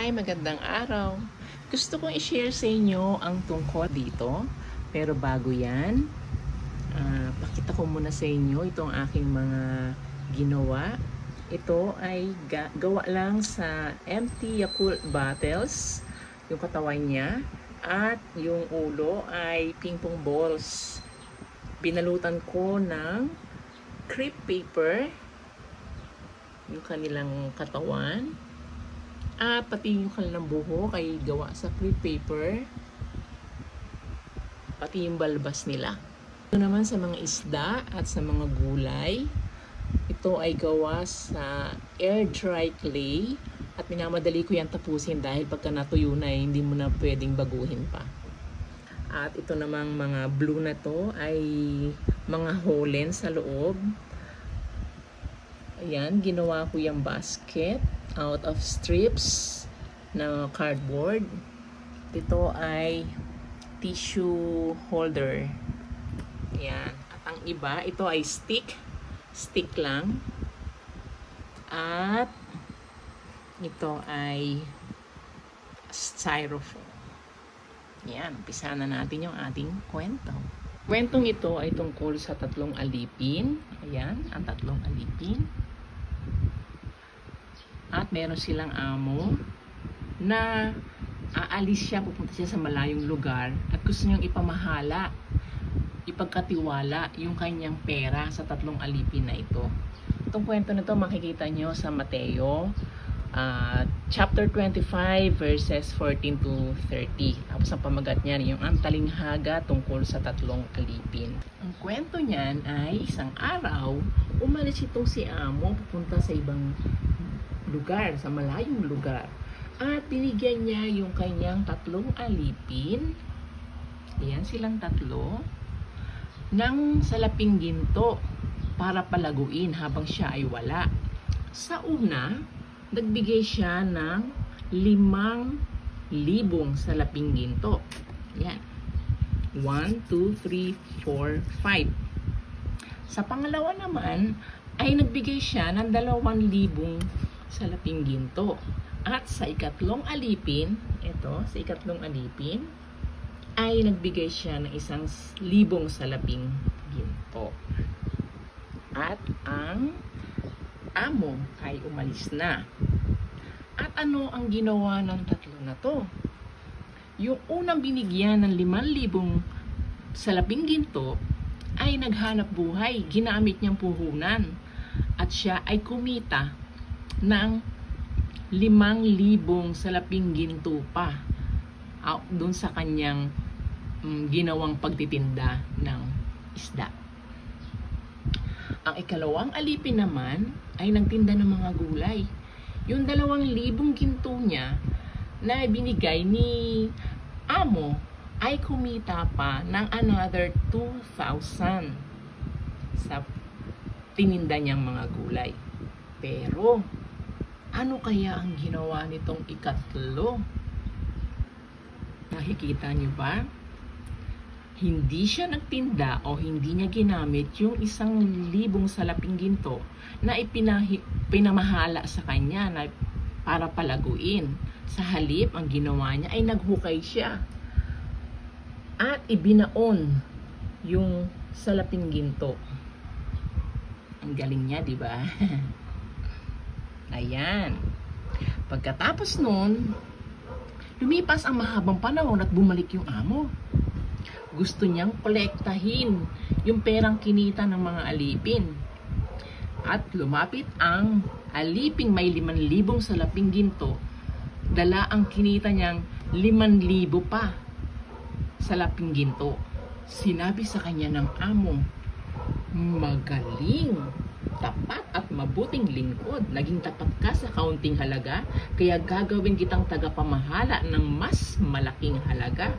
Hi, magandang araw. Gusto kong i-share sa inyo ang tungkol dito. Pero bago yan, pakita ko muna sa inyo itong aking mga ginawa. Ito ay gawa lang sa empty Yakult bottles, yung katawan niya. At yung ulo ay ping pong balls. Binalutan ko ng crepe paper yung kanilang katawan. At pati yung kanilang buhok ay gawa sa crepe paper. Pati yung balbas nila. Ito naman sa mga isda at sa mga gulay. Ito ay gawa sa air dry clay. At minamadali ko yan tapusin dahil pagka natuyo na hindi mo na pwedeng baguhin pa. At ito namang mga blue na to ay mga holen sa loob. Ayan, ginawa ko yung basket out of strips na cardboard. Ito ay tissue holder. Ayan. At ang iba, ito ay stick lang. At ito ay styrofoam. Ayan, umpisa na natin yung ating kwento. Kwentong ito ay tungkol sa tatlong alipin. Ayan, ang tatlong alipin. At meron silang amo na aalis siya, pupunta siya sa malayong lugar at gusto niyang ipamahala, ipagkatiwala yung kanyang pera sa tatlong alipin na ito. Itong kwento na ito makikita nyo sa Mateo chapter 25 verses 14 to 30. Tapos ang pamagat niyan yung ang talinghaga tungkol sa tatlong alipin. Ang kwento niyan ay isang araw umalis itong si amo pupunta sa ibang lugar, sa malayong lugar. At binigyan niya yung kanyang tatlong alipin. Ayan silang tatlo. Ng salaping ginto para palaguin habang siya ay wala. Sa una, nagbigay siya ng 5,000 salaping ginto. Ayan. 1, 2, 3, 4, 5. Sa pangalawa naman, ay nagbigay siya ng 2,000 salaping ginto. At sa ikatlong alipin, ito, sa ikatlong alipin, ay nagbigay siya ng 1,000 salaping ginto. At ang amo ay umalis na. At ano ang ginawa ng tatlo na to? Yung unang binigyan ng 5,000 salaping ginto ay naghanap buhay, ginamit niyang puhunan. At siya ay kumita ng 5,000 salaping ginto pa doon sa kanyang ginawang pagtitinda ng isda. Ang ikalawang alipin naman ay nagtinda ng mga gulay. Yung 2,000 ginto niya na binigay ni amo ay kumita pa ng another 2,000 sa tininda niyang mga gulay. Pero ano kaya ang ginawa nitong ikatlo? Nakikita niyo ba? Hindi siya nagtinda o hindi niya ginamit yung 1,000 salaping ginto na pinamahala sa kanya na para palaguin. Sa halip, ang ginawa niya ay naghukay siya at ibinaon yung salaping ginto. Ang galing niya, di ba? Ayan. Pagkatapos nun, lumipas ang mahabang panahon at bumalik yung amo. Gusto niyang kolektahin yung perang kinita ng mga alipin. At lumapit ang aliping may 5,000 salaping ginto. Dala ang kinita niyang 5,000 pa salaping ginto. Sinabi sa kanya ng amo, "Magaling, tapat at mabuting lingkod. Naging tapat ka sa kaunting halaga, kaya gagawin kitang tagapamahala ng mas malaking halaga.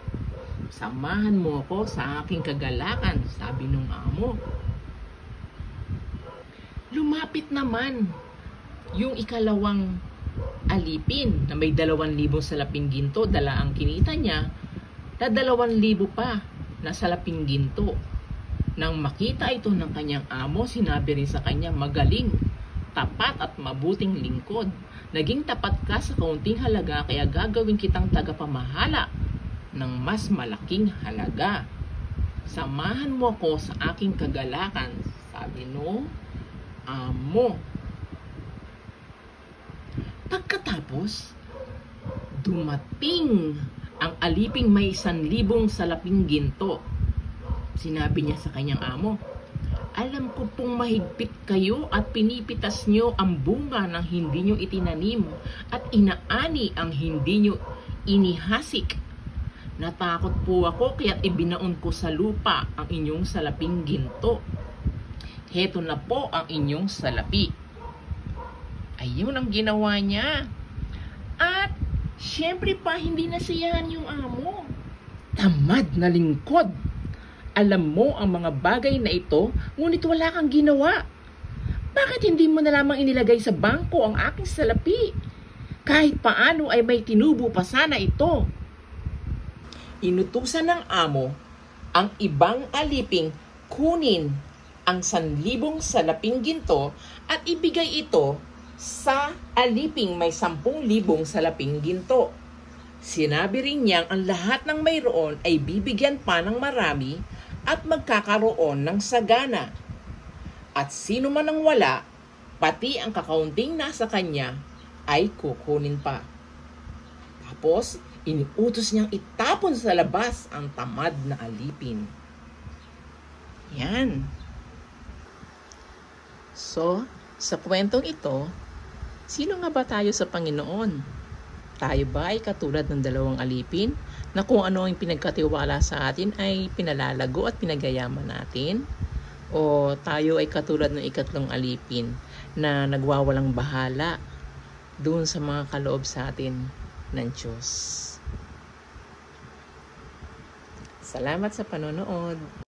Samahan mo ako sa aking kagalakan," sabi nung amo. Lumapit naman yung ikalawang alipin na may 2,000 salaping ginto. Dala ang kinita niya na 2,000 pa na salaping ginto. Nang makita ito ng kanyang amo, sinabi rin sa kanya, "Magaling, tapat at mabuting lingkod. Naging tapat ka sa kaunting halaga, kaya gagawin kitang tagapamahala ng mas malaking halaga. Samahan mo ako sa aking kagalakan, sabi no amo. Pagkatapos, dumating ang aliping may 1,000 salaping ginto. Sinabi niya sa kanyang amo, alam ko pong mahigpit kayo at pinipitas nyo ang bunga ng hindi nyo itinanim at inaani ang hindi nyo inihasik. Natakot po ako kaya't ibinaon ko sa lupa ang inyong salaping ginto. Heto na po ang inyong salapi. Ayun ang ginawa niya. At syempre pa hindi nasiyahan yung amo. Tamad na lingkod. Alam mo ang mga bagay na ito, ngunit wala kang ginawa. Bakit hindi mo na lamang inilagay sa bangko ang aking salapi? Kahit paano ay may tinubo pa sana ito. Inutusan ng amo ang ibang aliping kunin ang 1,000 salaping ginto at ibigay ito sa aliping may 10,000 salaping ginto. Sinabi rin niyang ang lahat ng mayroon ay bibigyan pa ng marami at magkakaroon ng sagana. At sino man ang wala, pati ang kakaunting nasa kanya ay kukunin pa. Tapos, iniutos niyang itapon sa labas ang tamad na alipin. Yan. So, sa kwentong ito, sino nga ba tayo sa Panginoon? Tayo ba ay katulad ng 2 alipin na kung ano ang pinagkatiwala sa atin ay pinalalago at pinagayaman natin? O tayo ay katulad ng 3 alipin na nagwawalang bahala doon sa mga kaloob sa atin ng Diyos? Salamat sa panonood.